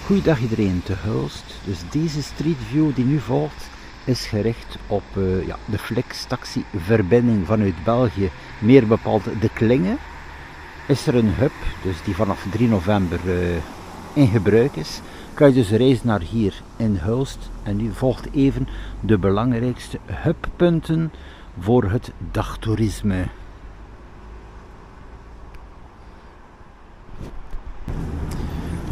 Goeiedag iedereen te Hulst. Dus deze Street View die nu volgt is gericht op de Flixtaxi-verbinding vanuit België, meer bepaald de Klinge. Is er een hub, dus die vanaf 3 november in gebruik is. Kan je dus reizen naar hier in Hulst. En nu volgt even de belangrijkste hubpunten voor het dagtoerisme.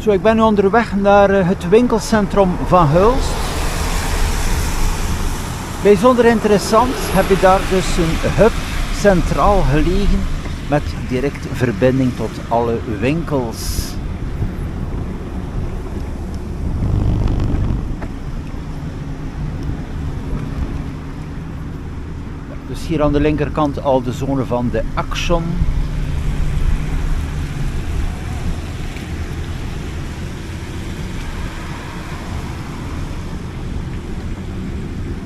Zo, ik ben nu onderweg naar het winkelcentrum van Hulst. Bijzonder interessant heb je daar dus een hub centraal gelegen met direct verbinding tot alle winkels. Dus hier aan de linkerkant al de zone van de Action.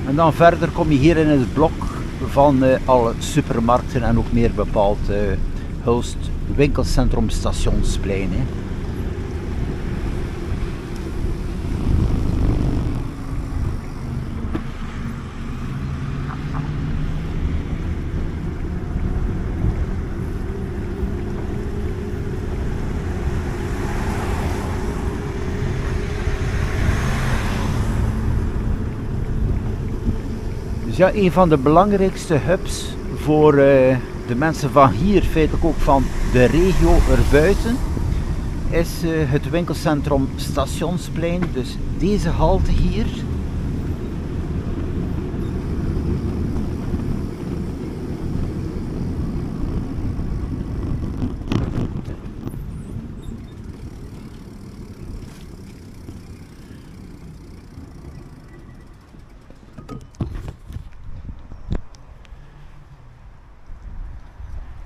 En dan verder kom je hier in het blok van alle supermarkten en ook meer bepaald Hulst winkelcentrum Stationsplein. Hè. Dus ja, een van de belangrijkste hubs voor de mensen van hier, feitelijk ook van de regio erbuiten, is het winkelcentrum Stationsplein. Dus deze halte hier.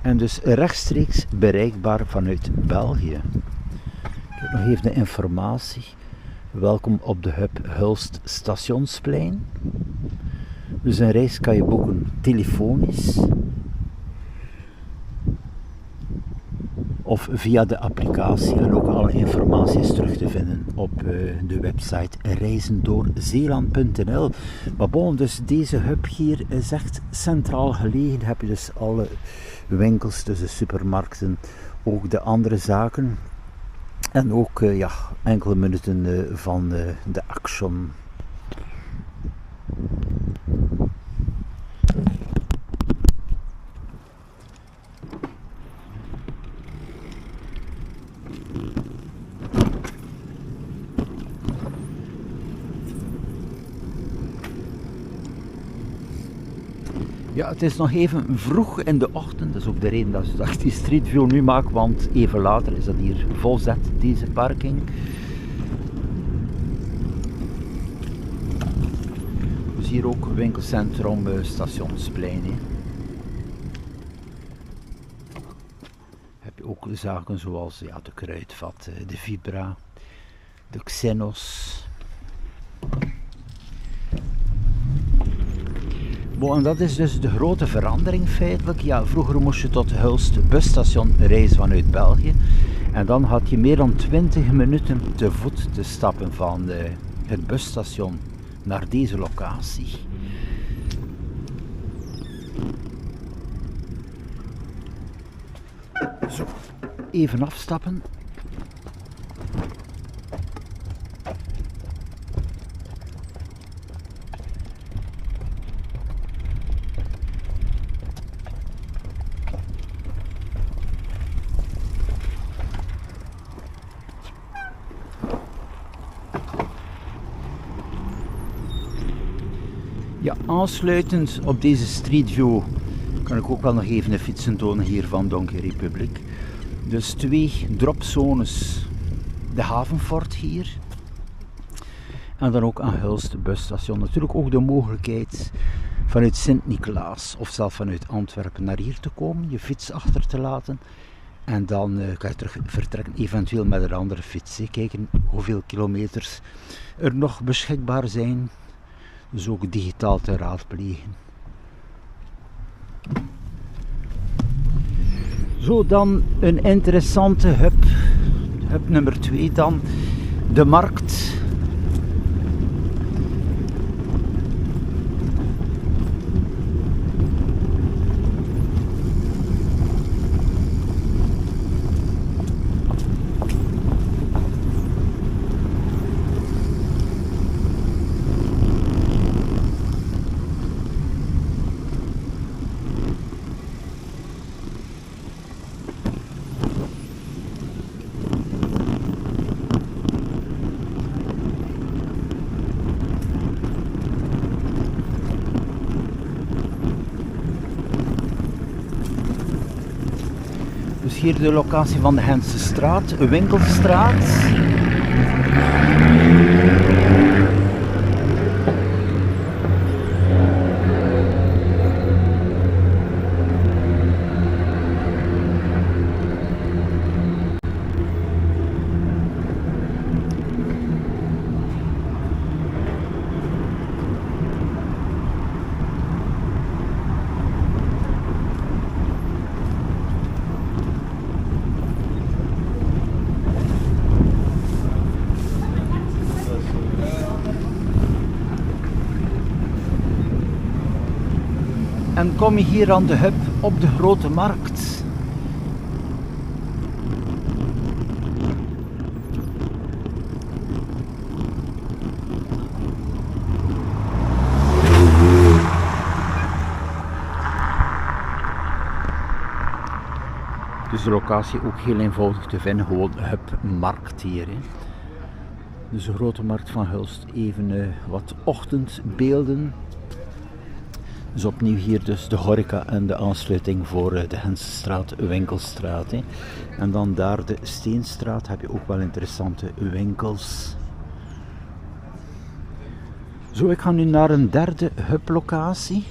En dus rechtstreeks bereikbaar vanuit België. Ik heb nog even de informatie. Welkom op de hub Hulst Stationsplein. Dus een reis kan je boeken telefonisch. Of via de applicatie. En ook alle informatie is terug te vinden op de website reizendoorzeeland.nl. Maar bon, dus deze hub hier is echt centraal gelegen. Heb je dus alle winkels, dus de supermarkten, ook de andere zaken. En ook enkele minuten van de Action. Ja, het is nog even vroeg in de ochtend, dat is ook de reden dat ik die Street View nu maak, want even later is dat hier volzet, deze parking. Dus hier ook winkelcentrum Stationsplein. Hè. Heb je ook zaken zoals de Kruidvat, de Vibra, de Xenos. En dat is dus de grote verandering feitelijk. Ja, vroeger moest je tot Hulst busstation reizen vanuit België. En dan had je meer dan 20 minuten te voet te stappen van het busstation naar deze locatie. Zo, even afstappen. Ja, aansluitend op deze Street View kan ik ook wel nog even de fietsen tonen hier van Donkey Republic. Dus 2 dropzones, de Havenfort hier. En dan ook aan Hulst busstation. Natuurlijk ook de mogelijkheid vanuit Sint-Nicolaas of zelfs vanuit Antwerpen naar hier te komen, je fiets achter te laten. En dan kan je terug vertrekken, eventueel met een andere fiets. Kijken hoeveel kilometers er nog beschikbaar zijn. Dus ook digitaal te raadplegen. Zo, dan een interessante hub. Hub nummer 2 dan. de markt. Dus hier de locatie van de Hensestraat, een winkelstraat. En kom je hier aan de hub op de Grote Markt. Dus de locatie ook heel eenvoudig te vinden, gewoon hub markt hier. Hè. Dus de Grote Markt van Hulst, even wat ochtendbeelden. Dus opnieuw hier dus de horeca en de aansluiting voor de Hensestraat, winkelstraat. Hè. En dan daar de Steenstraat heb je ook wel interessante winkels. Zo, ik ga nu naar een derde hublocatie.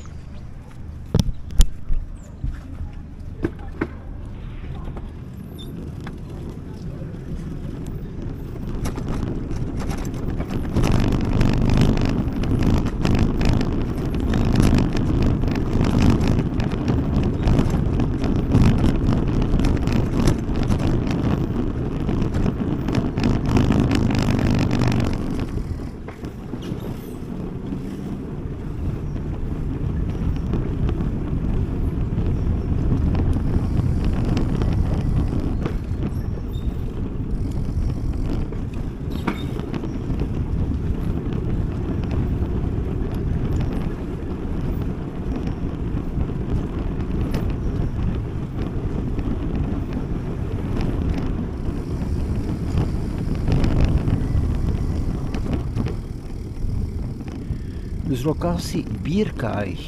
Dus locatie Bierkaai.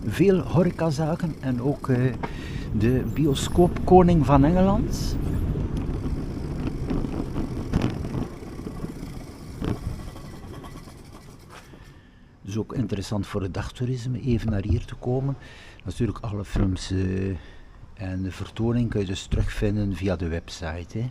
Veel horecazaken en ook de bioscoop Koning van Engeland. Dus ook interessant voor het dagtoerisme, even naar hier te komen. Natuurlijk alle films en de vertoning kun je dus terugvinden via de website. Hè.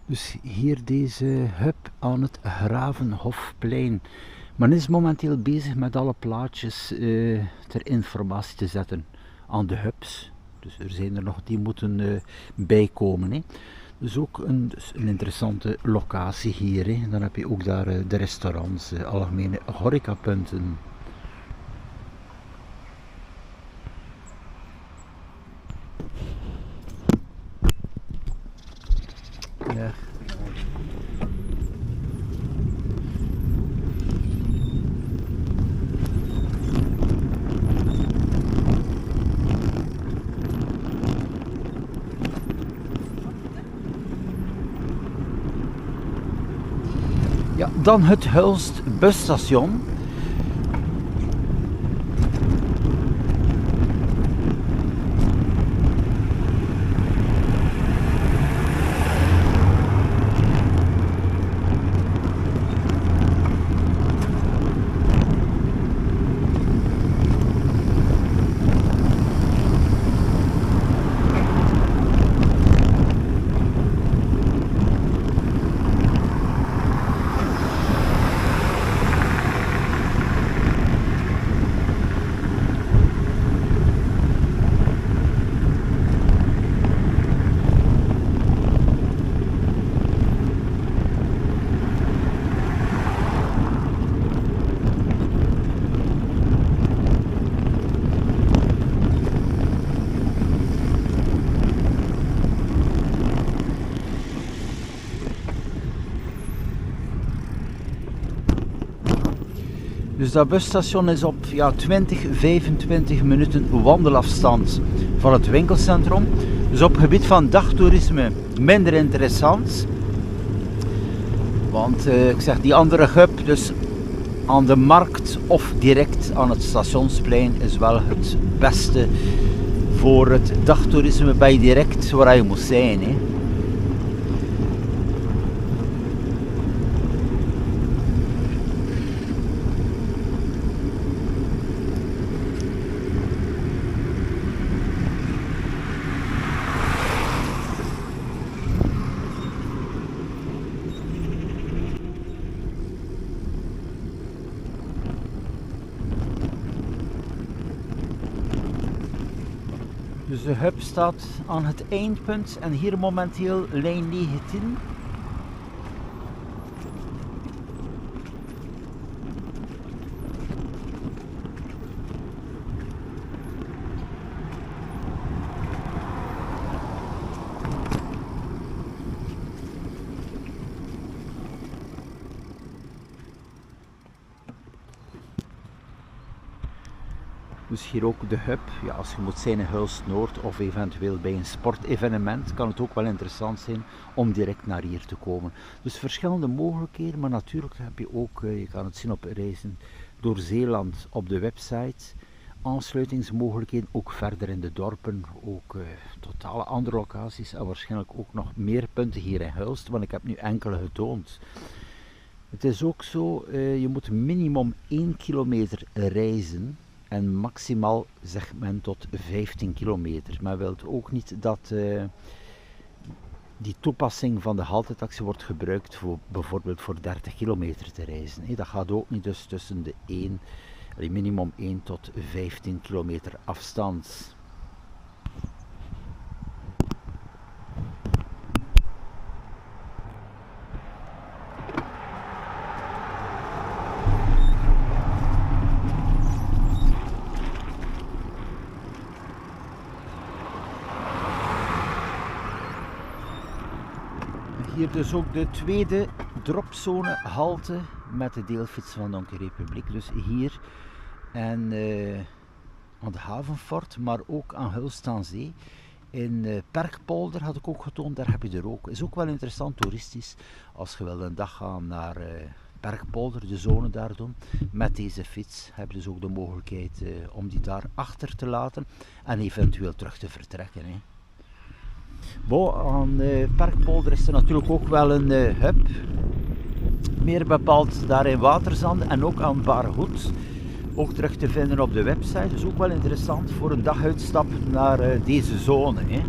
Dus hier deze hub aan het Gravenhofplein. Men is momenteel bezig met alle plaatjes ter informatie te zetten aan de hubs. Dus er zijn er nog die moeten bijkomen. Hè. Dus ook een interessante locatie hier. Hè. Dan heb je ook daar de restaurants, algemene horecapunten. Ja. Ja, dan het Hulst busstation. Dus dat busstation is op 20, 25 minuten wandelafstand van het winkelcentrum. Dus op het gebied van dagtoerisme minder interessant. Want ik zeg, die andere hub, dus aan de markt of direct aan het stationsplein, is wel het beste voor het dagtoerisme bij direct waar je moet zijn. Hè. Dus de hub staat aan het eindpunt en hier momenteel lijn 19. Dus hier ook de hub. Ja, als je moet zijn in Hulst Noord of eventueel bij een sportevenement, kan het ook wel interessant zijn om direct naar hier te komen. Dus verschillende mogelijkheden, maar natuurlijk heb je ook, je kan het zien op reizen door Zeeland op de website, aansluitingsmogelijkheden ook verder in de dorpen, ook totale andere locaties en waarschijnlijk ook nog meer punten hier in Hulst, want ik heb nu enkele getoond. Het is ook zo, je moet minimum 1 kilometer reizen. En maximaal zegt men tot 15 kilometer. Men wil ook niet dat die toepassing van de haltetaxi wordt gebruikt voor bijvoorbeeld voor 30 kilometer te reizen. Dat gaat ook niet, dus tussen de minimum 1 tot 15 kilometer afstand. Hier dus ook de tweede dropzone halte met de deelfiets van Donkey Republiek. Dus hier en aan de Havenfort, maar ook aan Hulst aan Zee. In Perkpolder had ik ook getoond, daar heb je er ook. Is ook wel interessant toeristisch als je wil een dag gaan naar Perkpolder, de zone daar doen. Met deze fiets heb je dus ook de mogelijkheid om die daar achter te laten en eventueel terug te vertrekken. Hè. Aan Perkpolder is er natuurlijk ook wel een hub, meer bepaald daar in Waterzand en ook aan Baarhoed, ook terug te vinden op de website. Dus ook wel interessant voor een daguitstap naar deze zone. Hè.